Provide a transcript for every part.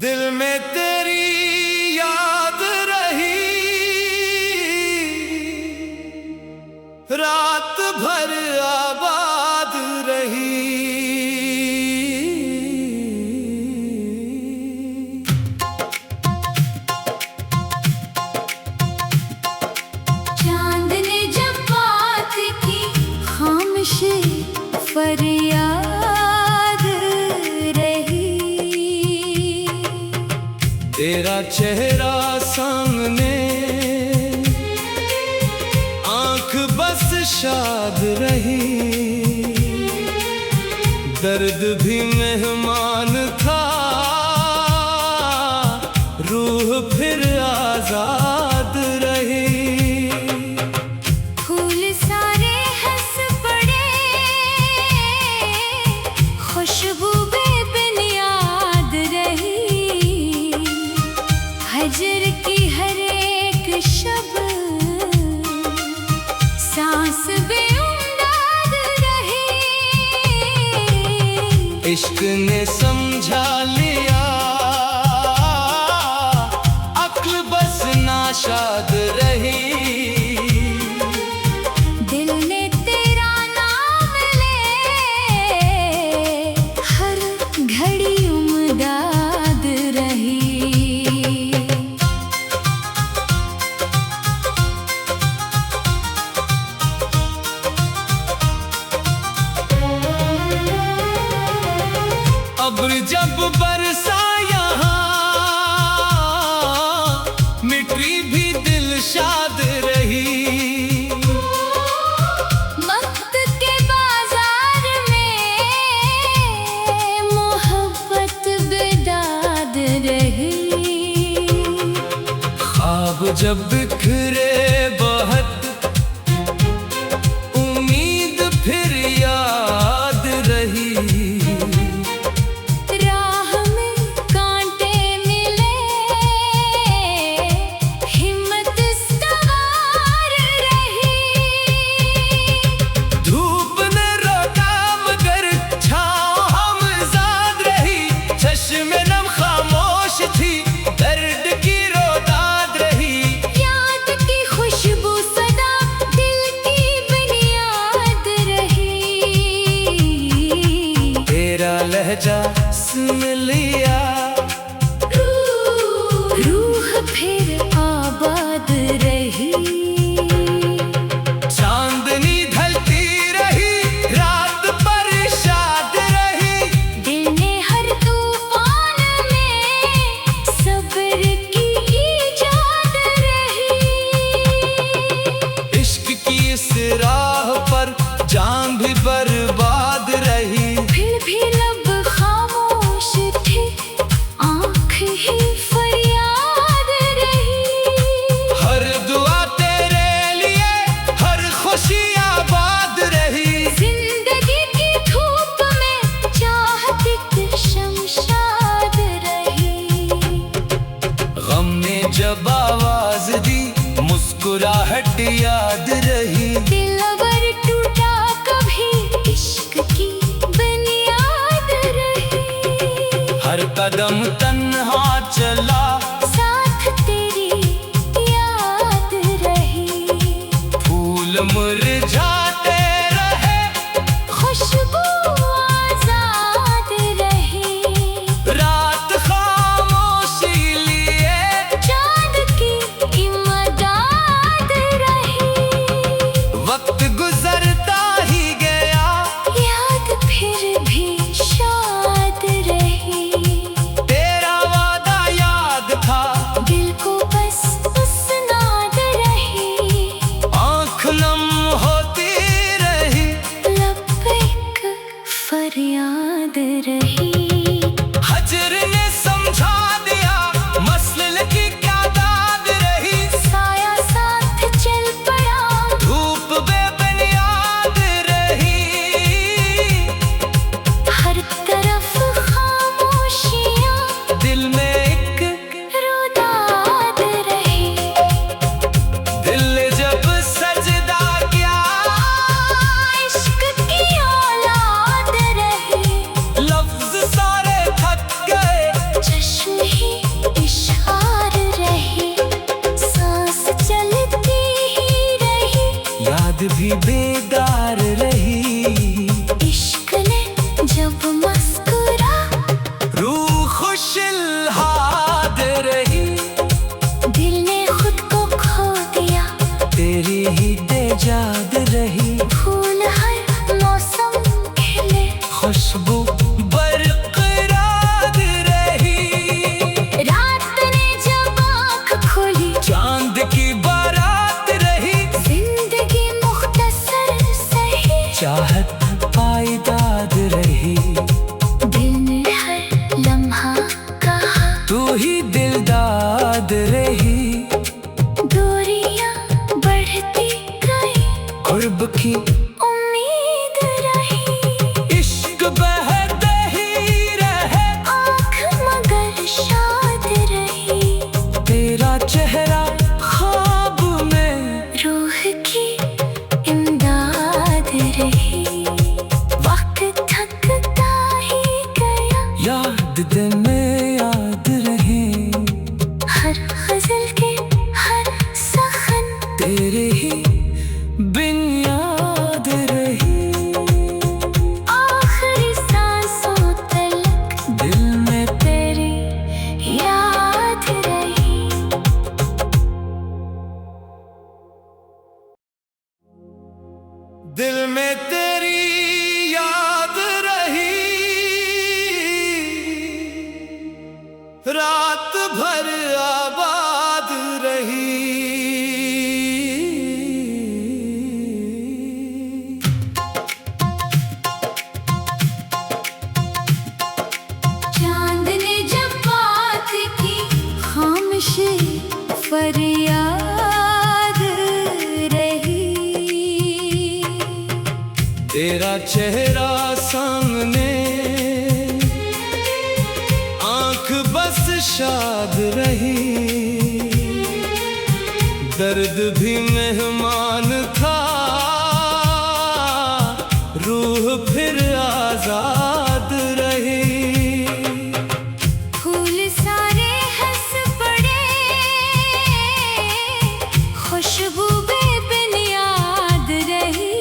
दिल में तेरी याद रही, रात भर आबाद रही। चांद ने जब बात की, खामोशी फरियाद रही। तेरा चेहरा सामने, आंख बस शाद रही। दर्द भी मेहमान था, रूह फिर आजाद रही। फूल सारे हंस पड़े, खुशबू बेबुनियाद रही। हजर की हर एक शब, सांस बेउम्मीद रही। इश्क ने समझा लिया, अक्ल बस नाशाद रही। दिल ने तेरा नाम ले, हर घड़ी उम्मीद रही। अब्र जब बरसा यहाँ, मिट्टी भी दिल शाद रही। वक्त के बाजार में मोहब्बत बेदाद रही। ख्वाब जब बिखरे बहुत, उम्मीद फिर याद रही। राह में कांटे मिले, हिम्मत सवार रही। धूप ने रोका मगर छाँव हमजाद रही। चश्मे नम खामोश थी, दर्द की रोदाद रही। याद की खुशबू सदा दिल की बुनियाद रही। तेरा लहजा सुन लिया, रूह फिर आबाद रही। चांदनी ढलती रही, रात पर शाद रही। दिल ने हर तूफान में सब्र की इजाद रही। इश्क की इस राह पर जान भी बर्बाद रही। फिर भी लब खामोश थे, आँख ही फरियाद रही। हर दुआ तेरे लिए, हर खुशी आबाद रही। जिंदगी की धूप में चाहत एक शमशाद रही। गम ने जब आवाज दी, मुस्कुराहट याद रही। दिलबर टूटा कभी, इश्क की बुनियाद रही। हर कदम तन्हा चला, साथ तेरी याद रही। फूल मुरझाते रहे, खुशबू आजाद रही। रात खामोशी लिए। चांद की इमदाद रही। वक्त गुजरता ही गया, याद फिर भी शाद रही। तेरा वादा याद था, दिल को बस मुस्कुराहट रही। आँख नम याद दिन में याद रहे, हर गजल के हर सखन तेरे ही बिन याद रही। आखिरी सांसों तलक दिल में तेरी याद रही। दिल में तेरी याद रही, रात भर आबाद रही। चांद ने जब बात की खामोशी फरियाद रही। तेरा चेहरा सामने, आंख बस शाद रही। दर्द भी मेहमान था, रूह फिर आजाद रही। फूल सारे हंस पड़े, खुशबू बेबिन याद रही।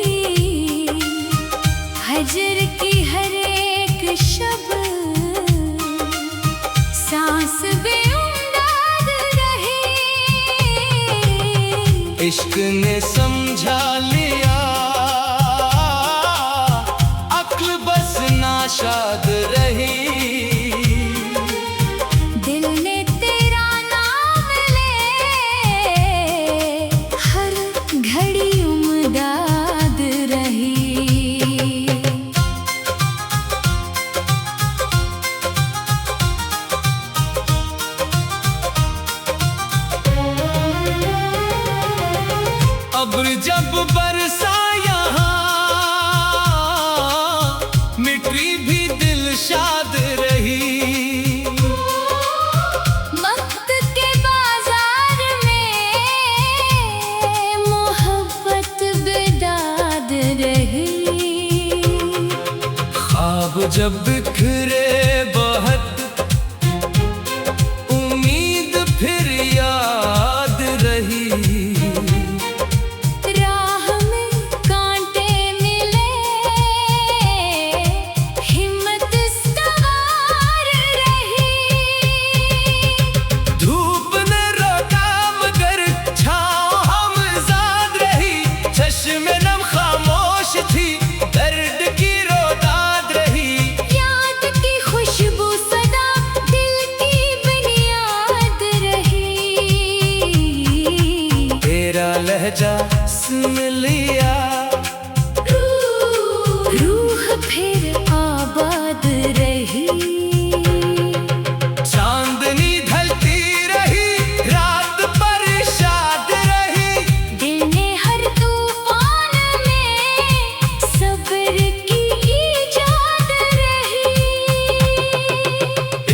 हजर की हर एक शब सांस बेउम्मीद रही। इश्क ने समझा लिया, अक्ल बस नाशाद रही। दिल ने तेरा नाम ले, हर घड़ी उम्मीद रही। अब्र जब बरसा यहाँ, मिट्टी भी दिल शाद रही। वक्त के बाजार में मोहब्बत बेदाद रही। ख्वाब जब बिखरे बहुत, उम्मीद फिर याद रही। राह में कांटे मिले, हिम्मत सवार रही। धूप ने रोका मगर छाँव हमजाद रही। चश्मे नम खामोश थी, दर्द की रोदाद रही। याद की खुशबू सदा दिल की बुनियाद रही। तेरा लहजा सुन लिया, रूह फिर आबाद रही। चांदनी ढलती रही, रात पर शाद रही। दिल ने हर तूफान में सब्र की इजाद रही।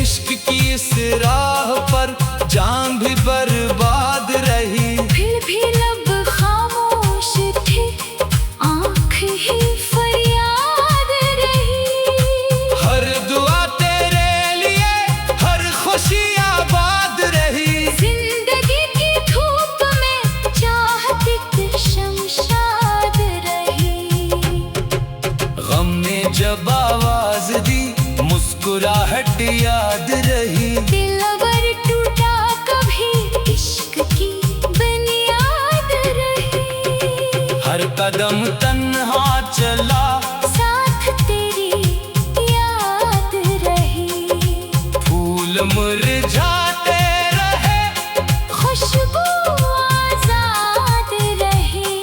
इश्क की इस राह पर जान भी बर्बाद रही। फिर भी लब खामोश थे, आँख ही फरियाद रही। हर दुआ तेरे लिए, हर खुशी आबाद रही। जिंदगी की धूप में चाहत एक शमशाद रही। गम ने जब आवाज दी, मुस्कुराहट याद रही। दिल अगर टूटा कभी, इश्क की बुनियाद रही। हर कदम तन्हा चला, साथ तेरी याद रही। फूल मुरझाते रहे, खुशबू आजाद रही।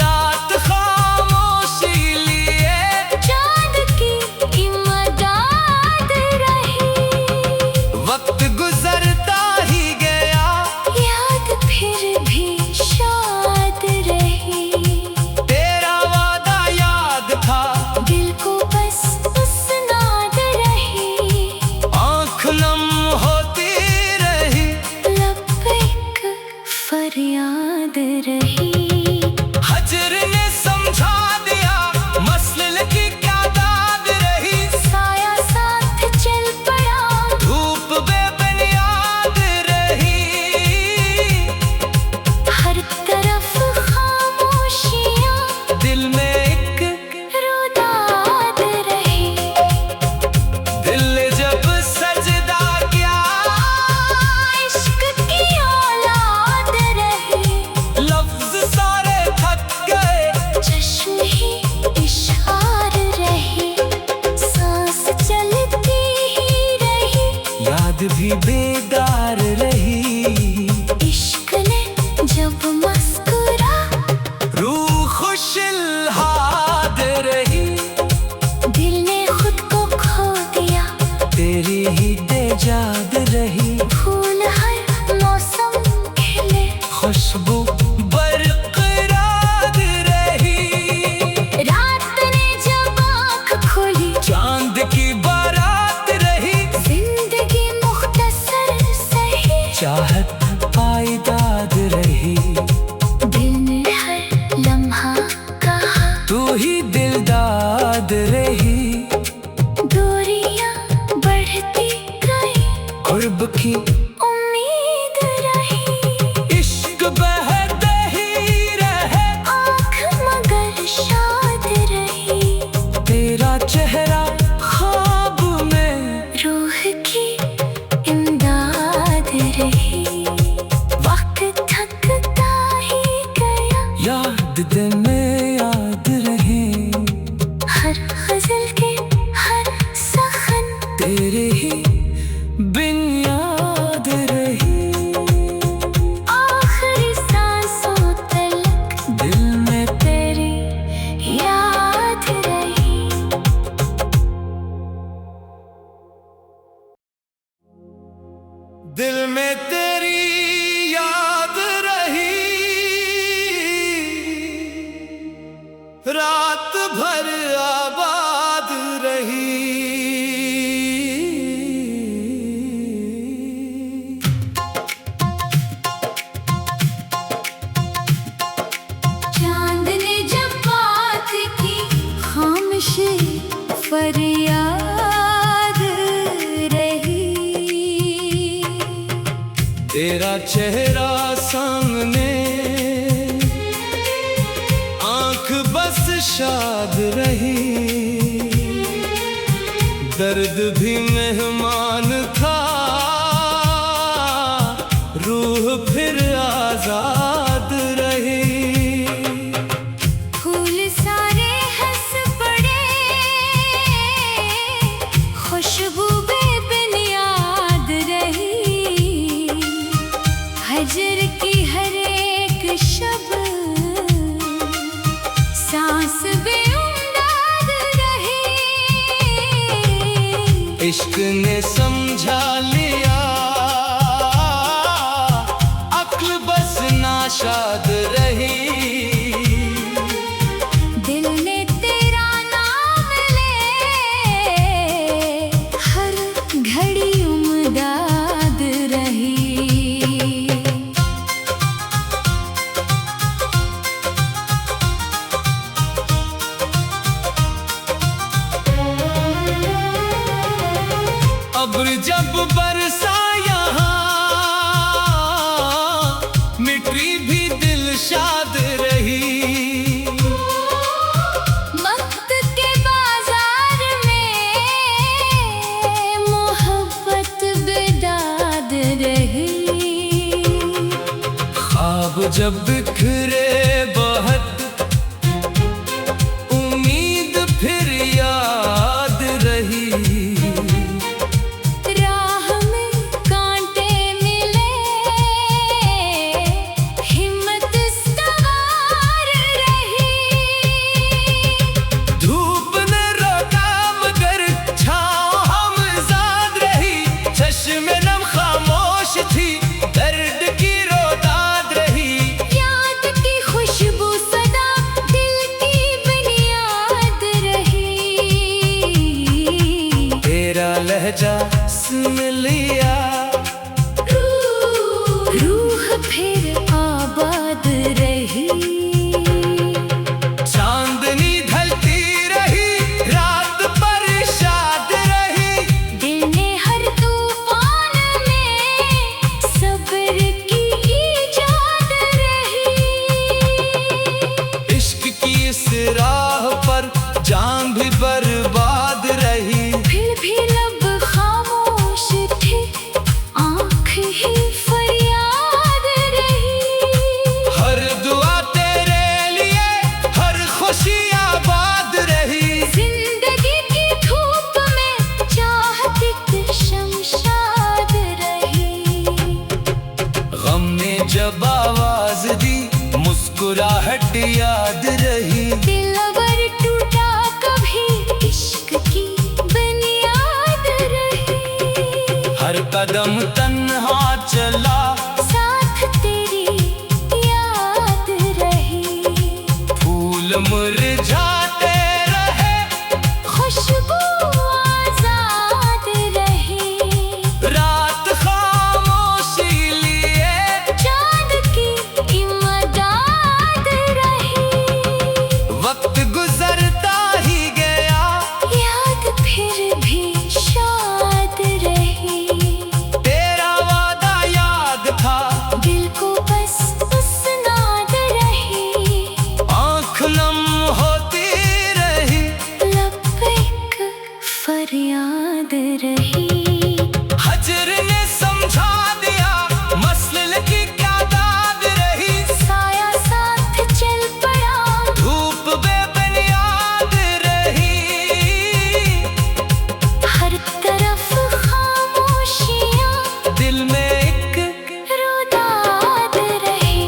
रात खामोशी लिए। चांद की इमदाद रही। वक्त गुजरता ही गया, याद फिर भी शाद रही। तेरा वादा याद था, दिल को बस मुस्कुराहट रही। आँख नम होती याद भी बेदार रही। इश्क ने जब मुस्कुरा, रूह खुशहाल रही। दिल ने खुद को खो दिया, तेरी ही बेजाद रही। फूल हर मौसम खिले, खुशबू बरकरार रही। रात ने जब आँख खोली, चांद की बारात रही। जिंदगी मुख्तसर सही, चाहत पायदाद रही। दिल ने हर लम्हा कहा, तू ही दिलदाद रही। दूरियां बढ़ती गई, कुर्ब की उम्मीद रही। इश्क बहते ही रहे, आँख मगर शाद रही। तेरा चेहरा ख्वाब में, रूह की इमदाद रही। वक्त थकता ही गया, याद दिन में याद रहे। हर गजल के हर सखन, तेरे ही बिन याद रही। आखिरी सांसों तलक दिल में तेरी याद रही। दिल में तेरी याद रही। रात भर आबाद रही। चांद ने जब बात की, खामोशी फरियाद रही। तेरा चेहरा सामने, आंख बस शाद रही। दर्द भी मेहमान था, रूह फिर आजाद रही। फूल सारे हंस पड़े, खुशबू बेबिन याद रही। हजर की हर एक शब, सांस बेउम्मीद रही। इश्क ने समझा लिया, अक्ल बस नाशाद रही। दिल ने तेरा नाम ले, हर घड़ी उम्दाद रही। अब्र जब बरसा यहाँ, मिट्टी भी दिल शाद रही। वक्त के बाजार में मोहब्बत बेदाद रही। ख्वाब जब बिखरे बहुत, उम्मीद फिर याद रही। राह में कांटे मिले, हिम्मत सवार रही। धूप ने रोका मगर छाँव हमजाद रही। चश्मे नम खामोश थी, दर्द की रोदाद रही। याद की खुशबू सदा दिल की बुनियाद रही। तेरा लहजा सुन लिया, रूह फिर आबाद रही। चांदनी ढलती रही, रात पर शाद रही। दिल ने हर तूफान में सब्र की इजाद रही। इश्क की इस राह पर जान भी बर्बाद रही। फिर भी लब खामोश थे, मुस्कुराहट याद रही। दिलबर टूटा कभी इश्क की बुनियाद रही। हर कदम तन्हा चला साथ तेरी याद रही। फूल मुरझाते रहे खुशबू आजाद रही। रात खामोशी लिए चांद की इमदाद रही। वक्त गुजरता ही गया याद फिर भी शाद रही। तेरा वादा याद था दिल को बस उसनाद रही। आँख नम होती रही लब एक फरियाद रही। हजर ने समझा दिया मसल की क्या दाद रही। साया साथ चल पड़ा धूप बेबुनियाद रही हर तरफ खामोशियाँ दिल में एक रुदाद रही।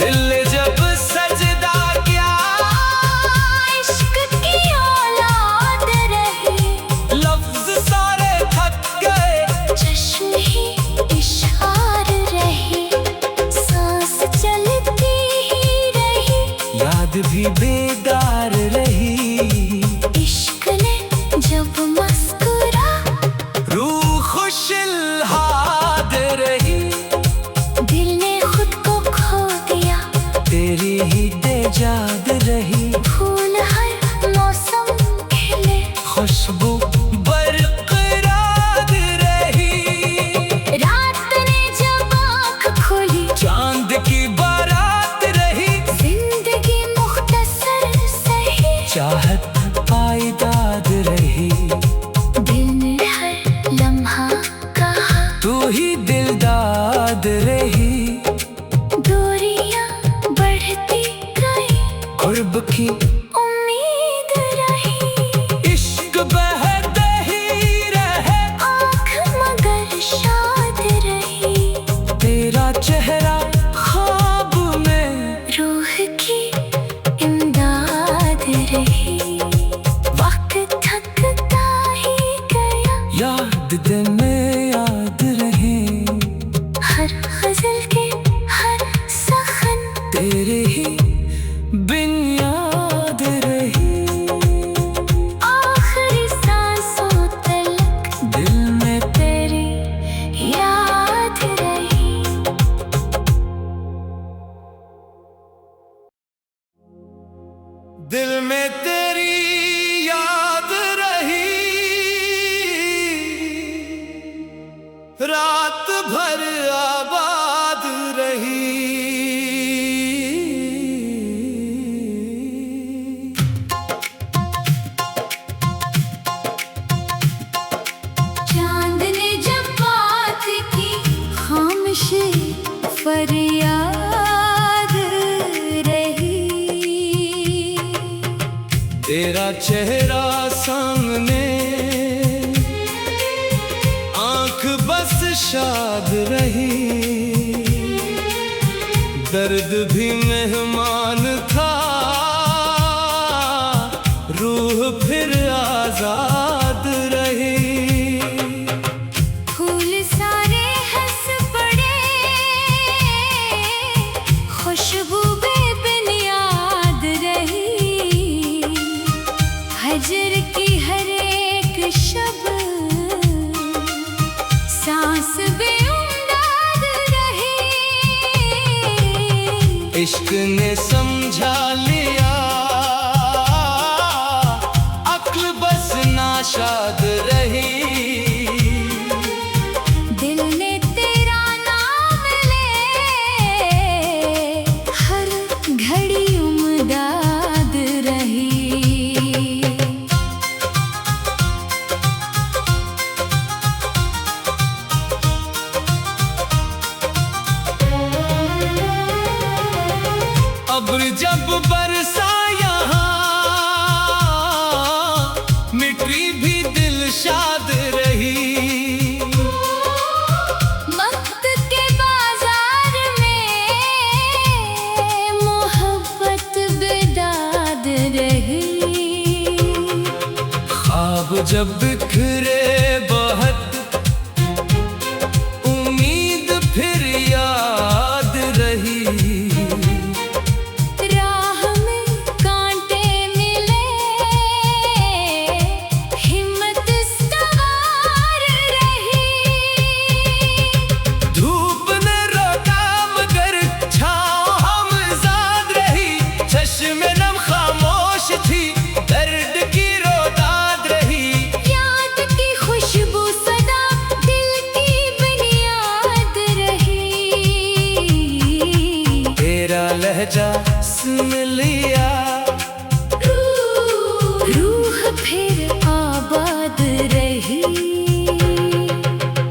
दिल ने जब सजदा किया इश्क की औलाद रही। लफ्ज सारे थक गए चश्म ही इशार रही। सांस चलती ही रही। याद भी बेदार रही। इश्क ने जब मुस्कुरा रूह खुशहाल रही। दिल ने खुद को खो दिया। तेरी ही बेजाद रही। फूल हर मौसम खिले। खुशबू बरकरार रही। रात ने जब आँख खोली चांद की बारात रही। जिंदगी मुख्तसर सही। चाहत पायदाद रही। दिल ने हर लम्हा कहा तू ही दिलदाद रही। दूरियां बढ़ती गई। कुर्ब की उम्मीद रही। इश्क बहते ही रहे आँख मगर शाद रही। तेरा चेहरा ख्वाब में रूह की इमदाद रही। वक्त थकता ही गया। याद दिन में याद रहे हर गजल के हर सखन तेरे ही बिन याद रही। आखिरी सांसों तलक दिल में तेरी याद रही। दिल में तेरी याद रही। रात भर आबाद रही। चांद ने जब बात की खामोशी फरियाद रही। तेरा चेहरा सामने आंख बस शाद रही। दर्द भी मेहमान था रूह फिर आजाद रही। फूल सारे हंस पड़े खुशबू बेबुनियाद रही। हजर की हर एक शब सांस बेउमदाद रही। इश्क ने समझा लिया अक्ल बस नाशाद रही। दिल ने तेरा नाम ले हर घड़ी उमदाद रही। अब्र जब बरसा यहाँ मिट्टी भी दिल शाद रही। वक्त के बाजार में जब बिखरे बहुत उम्मीद फिर याद रही। राह में कांटे मिले, हिम्मत सवार रही। धूप ने रोका मगर छाँव हमजाद रही। चश्मे नम खामोश थी, दर्द की रोदाद रही। याद की खुशबू सदा दिल की बुनियाद रही। तेरा लहजा सुन लिया, रूह फिर आबाद रही।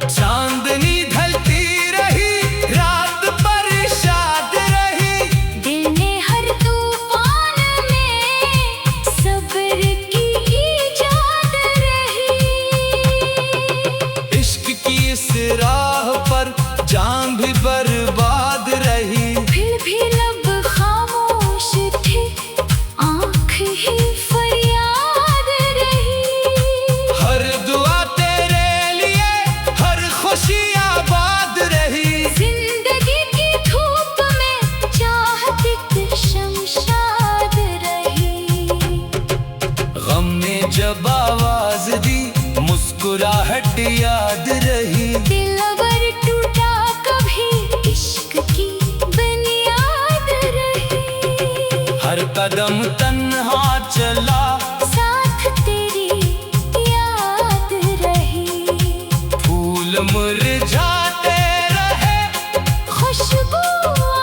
चांदनी ढलती रही, रात पर शाद रही। दिल ने हर तूफान में सब्र की इजाद रही। इश्क की इस राह पर जान भी बर्बाद रही। फिर भी लब खामोश थे, आँख ही फरियाद रही। हर दुआ तेरे लिए, हर खुशी आबाद रही। जिंदगी की धूप में चाहत एक शमशाद रही। गम ने जब आवाज दी, मुस्कुराहट याद रही। दिलवर टूटा कभी इश्क की बुनियाद रही। हर कदम तन्हा चला, साथ तेरी याद रही। फूल मुरझाते रहे, खुशबू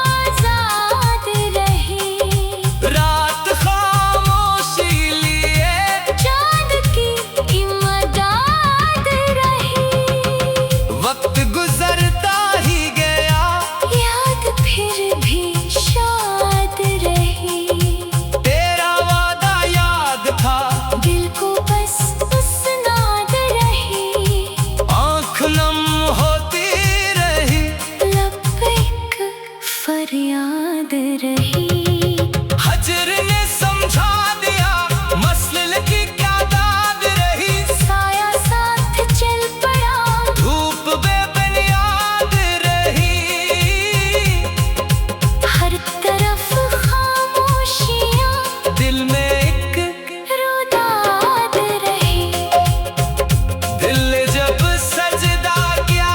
आजाद रही। रात खामोशी लिए। चाँद की इमदाद रही। वक्त गुजरता ही गया, याद फिर भी शाद रही। तेरा वादा याद था। दिल को बस मुस्कुराहट रही। आँख नम होती रही, लब एक फरियाद रही। हजर ने समझा दिया, मसल की क्या दाद रही। साया साथ चल पड़ा, धूप बेबुनियाद रही। हर तरफ खामोशियाँ, दिल में एक रुदाद रही। दिल ने जब सजदा किया,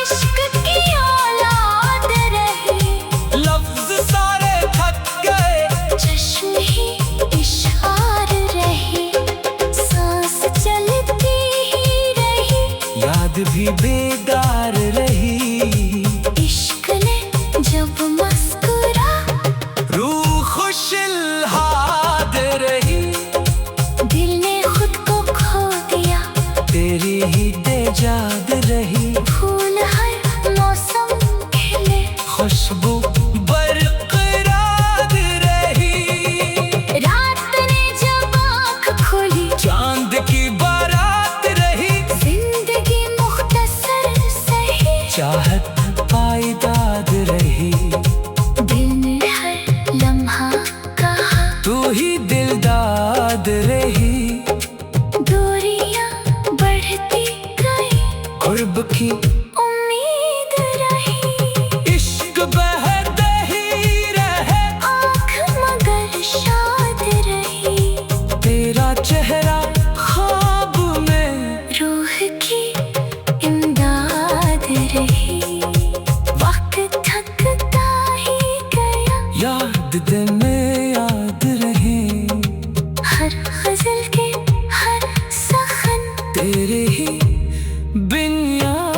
इश्क की औलाद रही। लफ्ज सारे थक गए। चश्म ही इशार रहे, सांस चलती ही रही। याद भी बेदार रही। इश्क ने जब मुस्कुरा, रूह खुशहाद रही। दिल ने खुद को खो दिया। तेरी ही तेजाद रही। फूल हर मौसम खिले, खुशबू बरकरार रही। रात ने जब आँख खोली, चांद की बारात रही। जिंदगी मुख्तसर सही। चाहत पायदाद रही। दिल ने हर लम्हा कहा, तू ही दिलदाद रही। दूरियां बढ़ती गई, कुर्ब की उम्मीद रही। इश्क बहते ही रहे, आँख मगर शाद रही। तेरा चेहरा ख्वाब में। रूह की इमदाद रही। वक्त थकता ही गया, याद दिन याद रहे। हर गजल के हर सखन तेरे ही बिन याद